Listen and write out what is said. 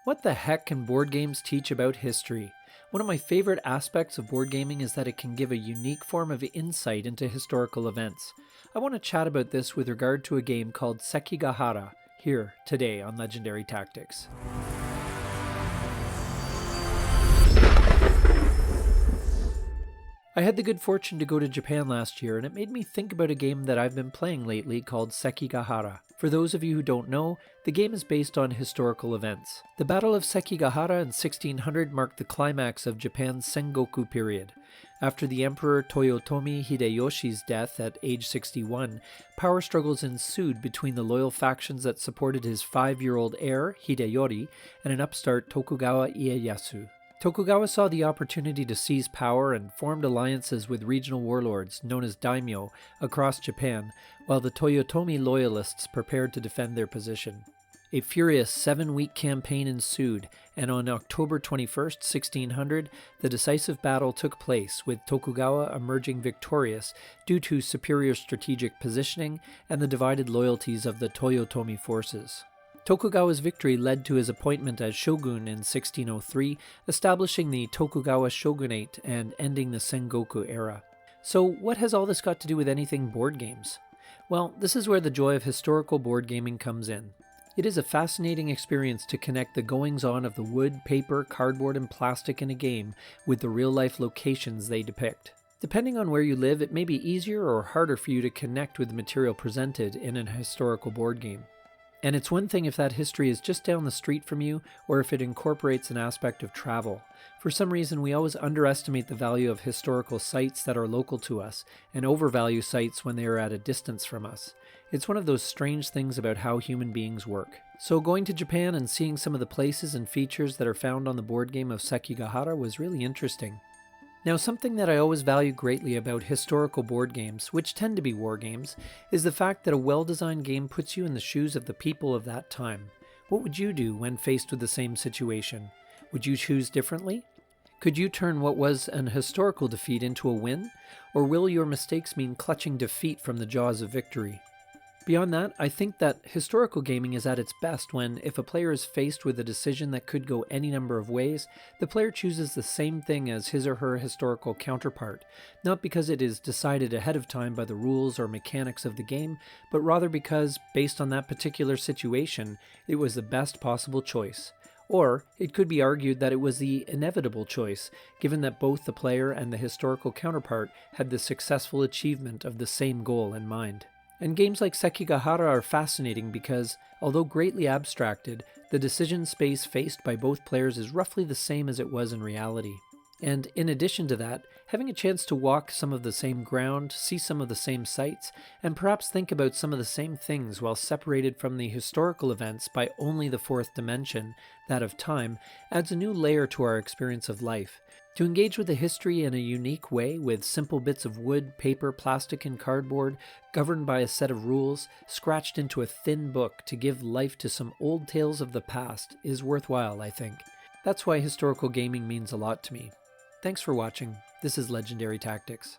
What the heck can board games teach about history? One of my favorite aspects of board gaming is that it can give a unique form of insight into historical events. I want to chat about this with regard to a game called Sekigahara, here today on Legendary Tactics. I had the good fortune to go to Japan last year, and it made me think about a game that I've been playing lately called Sekigahara. For those of you who don't know, the game is based on historical events. The Battle of Sekigahara in 1600 marked the climax of Japan's Sengoku period. After the Emperor Toyotomi Hideyoshi's death at age 61, power struggles ensued between the loyal factions that supported his 5-year-old heir, Hideyori, and an upstart Tokugawa Ieyasu. Tokugawa saw the opportunity to seize power and formed alliances with regional warlords, known as daimyo, across Japan, while the Toyotomi loyalists prepared to defend their position. A furious 7-week campaign ensued, and on October 21, 1600, the decisive battle took place, with Tokugawa emerging victorious due to superior strategic positioning and the divided loyalties of the Toyotomi forces. Tokugawa's victory led to his appointment as shogun in 1603, establishing the Tokugawa shogunate and ending the Sengoku era. So what has all this got to do with anything board games? Well, this is where the joy of historical board gaming comes in. It is a fascinating experience to connect the goings-on of the wood, paper, cardboard, and plastic in a game with the real-life locations they depict. Depending on where you live, it may be easier or harder for you to connect with the material presented in an historical board game. And it's one thing if that history is just down the street from you, or if it incorporates an aspect of travel. For some reason, we always underestimate the value of historical sites that are local to us, and overvalue sites when they are at a distance from us. It's one of those strange things about how human beings work. So going to Japan and seeing some of the places and features that are found on the board game of Sekigahara was really interesting. Now, something that I always value greatly about historical board games, which tend to be war games, is the fact that a well-designed game puts you in the shoes of the people of that time. What would you do when faced with the same situation? Would you choose differently? Could you turn what was an historical defeat into a win? Or will your mistakes mean clutching defeat from the jaws of victory? Beyond that, I think that historical gaming is at its best when, if a player is faced with a decision that could go any number of ways, the player chooses the same thing as his or her historical counterpart, not because it is decided ahead of time by the rules or mechanics of the game, but rather because, based on that particular situation, it was the best possible choice. Or, it could be argued that it was the inevitable choice, given that both the player and the historical counterpart had the successful achievement of the same goal in mind. And games like Sekigahara are fascinating because, although greatly abstracted, the decision space faced by both players is roughly the same as it was in reality. And in addition to that, having a chance to walk some of the same ground, see some of the same sights, and perhaps think about some of the same things while separated from the historical events by only the fourth dimension, that of time, adds a new layer to our experience of life. To engage with the history in a unique way with simple bits of wood, paper, plastic, and cardboard, governed by a set of rules, scratched into a thin book to give life to some old tales of the past is worthwhile, I think. That's why historical gaming means a lot to me. Thanks for watching. This is Legendary Tactics.